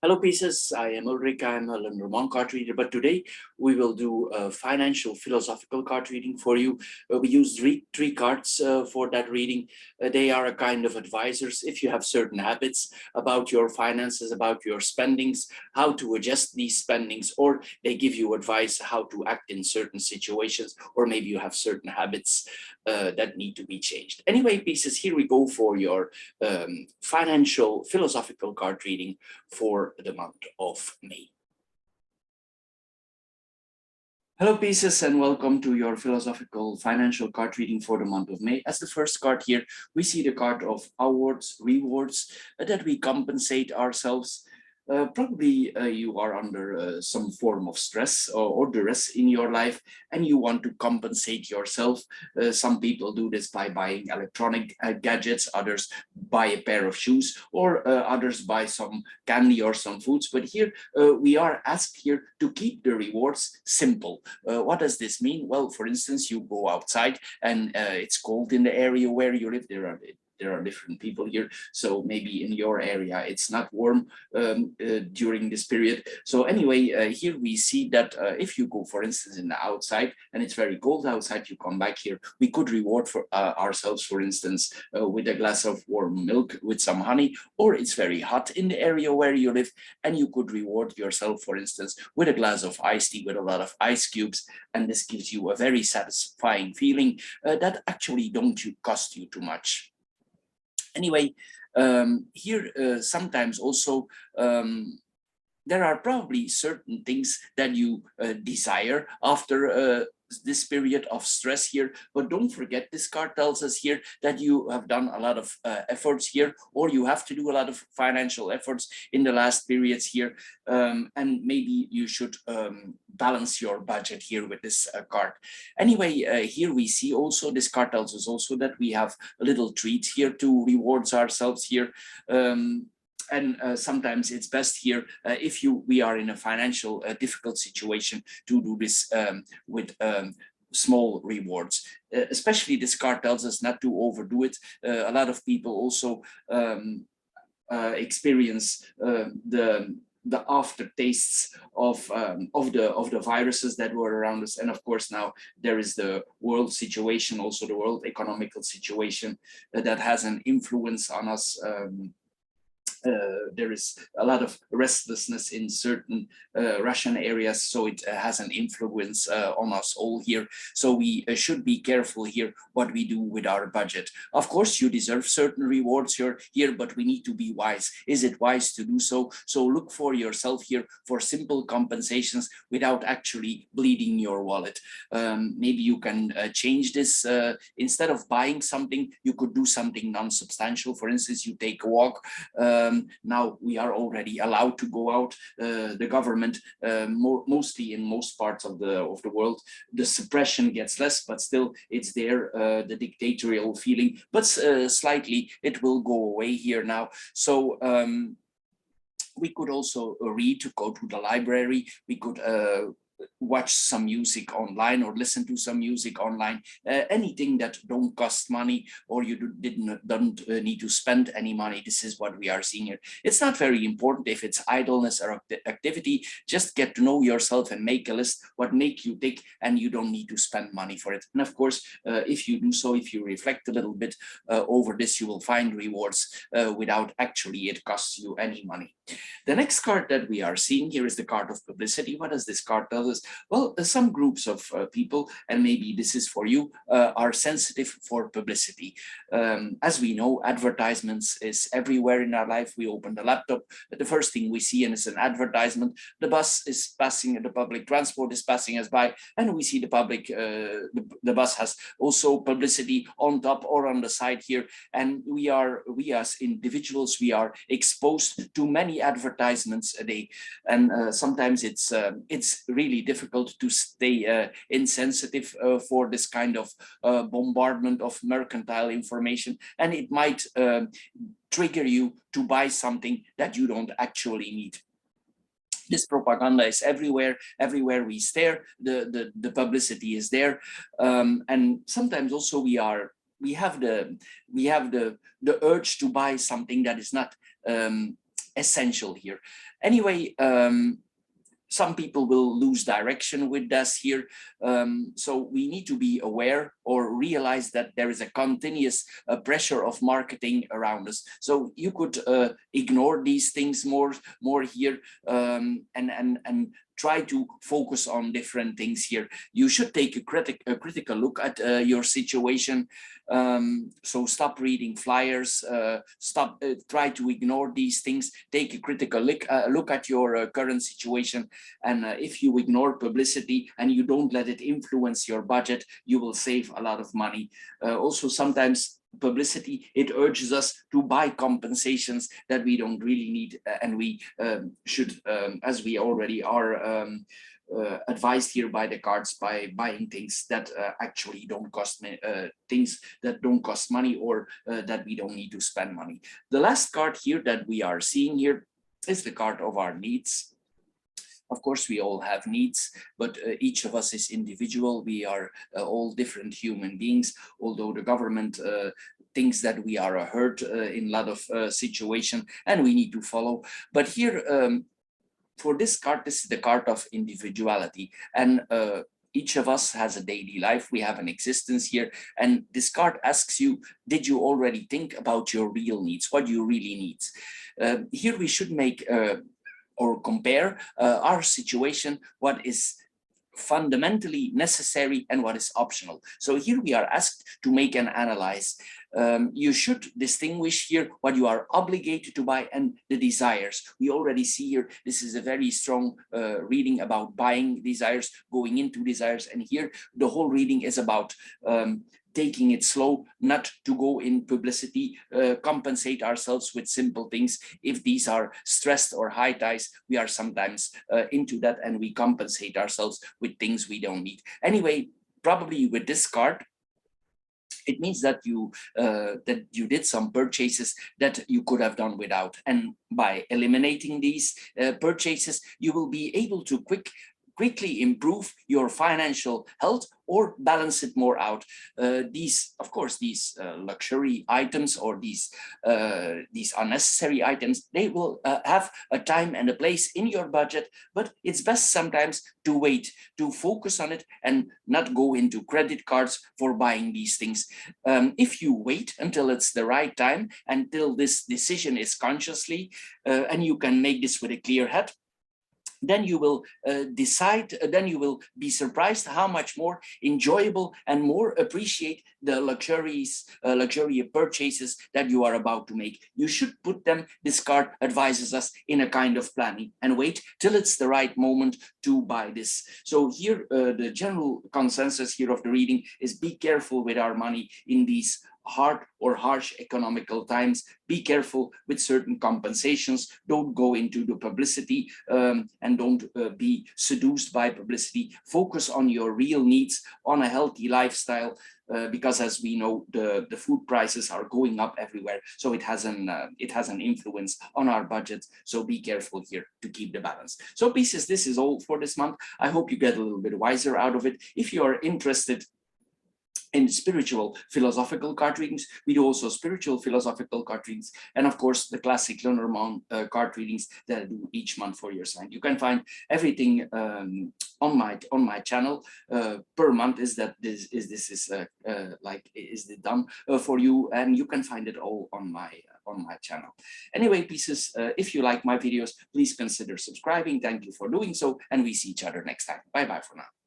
Hello pieces, I am Ulrika, I'm a Lenormand card reader, but today we will do a financial philosophical card reading for you. We use three cards for that reading. They are a kind of advisors if you have certain habits about your finances, about your spendings, how to adjust these spendings, or they give you advice how to act in certain situations, or maybe you have certain habits that need to be changed. Anyway, pieces, here we go for your financial philosophical card reading for the month of May. Hello pieces and welcome to your philosophical financial card reading for the month of May. As the first card here, we see the card of awards, rewards, that we compensate ourselves. Probably you are under some form of stress or duress in your life and you want to compensate yourself. Some people do this by buying electronic gadgets, others buy a pair of shoes, or others buy some candy or some foods. But here we are asked here to keep the rewards simple. What does this mean? Well, for instance, you go outside and it's cold in the area where you live. There are different people here, so maybe in your area it's not warm during this period. So anyway, here we see that if you go, for instance, in the outside and it's very cold outside, you come back here, we could reward for ourselves, for instance, with a glass of warm milk with some honey, or it's very hot in the area where you live and you could reward yourself, for instance, with a glass of iced tea with a lot of ice cubes, and this gives you a very satisfying feeling that actually don't cost you too much. Anyway, here sometimes also there are probably certain things that you desire after this period of stress here, but don't forget, this card tells us here that you have done a lot of efforts here, or you have to do a lot of financial efforts in the last periods here, and maybe you should balance your budget here with this card. Anyway, here we see also, this card tells us also that we have a little treat here to reward ourselves here. And sometimes it's best here if we are in a financial difficult situation to do this with small rewards. Especially this card tells us not to overdo it. A lot of people also experience the aftertastes of the viruses that were around us, and of course now there is the world situation, also the world economical situation that has an influence on us. There is a lot of restlessness in certain Russian areas, so it has an influence on us all here. So we should be careful here what we do with our budget. Of course, you deserve certain rewards here, but we need to be wise. Is it wise to do so? So look for yourself here for simple compensations without actually bleeding your wallet. Maybe you can change this. Instead of buying something, you could do something non-substantial. For instance, you take a walk. Now we are already allowed to go out. The government, mostly in most parts of the world, the suppression gets less, but still it's there, the dictatorial feeling, but slightly it will go away here now. So we could also read, to go to the library. We could watch some music online or listen to some music online, anything that don't cost money, or you don't need to spend any money. This is what we are seeing here. It's not very important if it's idleness or activity. Just get to know yourself and make a list what make you tick, and you don't need to spend money for it. And of course, if you do so, if you reflect a little bit over this, you will find rewards without actually it costs you any money. The next card that we are seeing here is the card of publicity. What does this card tell us? Well, some groups of people, and maybe this is for you, are sensitive for publicity. As we know, advertisements is everywhere in our life. We open the laptop, the first thing we see and it's an advertisement. The bus is passing, the public transport is passing us by, and we see the public, the bus has also publicity on top or on the side here. And we as individuals, we are exposed to many advertisements a day, and sometimes it's really difficult to stay insensitive for this kind of bombardment of mercantile information, and it might trigger you to buy something that you don't actually need. This propaganda is everywhere. Everywhere we stare, the publicity is there, and sometimes also we have the urge to buy something that is not essential here. Anyway, some people will lose direction with this here. So we need to be aware or realize that there is a continuous pressure of marketing around us. So you could ignore these things more here, and try to focus on different things here. You should take a critical look at your situation. So stop reading flyers, try to ignore these things, take a critical look at your current situation. And if you ignore publicity and you don't let it influence your budget, you will save a lot of money. Also, sometimes publicity, it urges us to buy compensations that we don't really need, and we should, as we already are advised here by the cards, by buying things that actually don't cost things that don't cost money, or that we don't need to spend money. The last card here that we are seeing here is the card of our needs. Of course, we all have needs, but each of us is individual. We are all different human beings, although the government thinks that we are a herd in a lot of situations, and we need to follow. But here, for this card, this is the card of individuality. And each of us has a daily life. We have an existence here. And this card asks you, did you already think about your real needs? What you really need? Here we should make or compare our situation, what is fundamentally necessary and what is optional. So here we are asked to make an analyze. You should distinguish here what you are obligated to buy and the desires. We already see here, this is a very strong reading about buying desires, going into desires. And here the whole reading is about taking it slow, not to go in publicity, compensate ourselves with simple things. If these are stressed or high ties, we are sometimes into that, and we compensate ourselves with things we don't need. Anyway, probably with this card, it means that you did some purchases that you could have done without. And by eliminating these purchases, you will be able to quickly improve your financial health or balance it more out. These, of course, these luxury items or these unnecessary items, they will have a time and a place in your budget, but it's best sometimes to wait, to focus on it and not go into credit cards for buying these things. If you wait until it's the right time, until this decision is consciously, and you can make this with a clear head, then you will then you will be surprised how much more enjoyable and more appreciate the luxurious purchases that you are about to make. You should put them, this card advises us, in a kind of planning and wait till it's the right moment to buy this. So here, the general consensus here of the reading is be careful with our money in these hard or harsh economical times. Be careful with certain compensations. Don't go into the publicity and don't be seduced by publicity. Focus on your real needs, on a healthy lifestyle, because as we know, the food prices are going up everywhere. So it has an influence on our budget. So be careful here to keep the balance. So Pisces, this is all for this month. I hope you get a little bit wiser out of it. If you are interested in spiritual philosophical card readings, we do also spiritual philosophical card readings, and of course the classic Lenormand card readings that I do each month for your sign. You can find everything on my channel per month. Is it done for you, and you can find it all on my channel. Anyway, Pisces, if you like my videos, please consider subscribing. Thank you for doing so, and we see each other next time. Bye bye for now.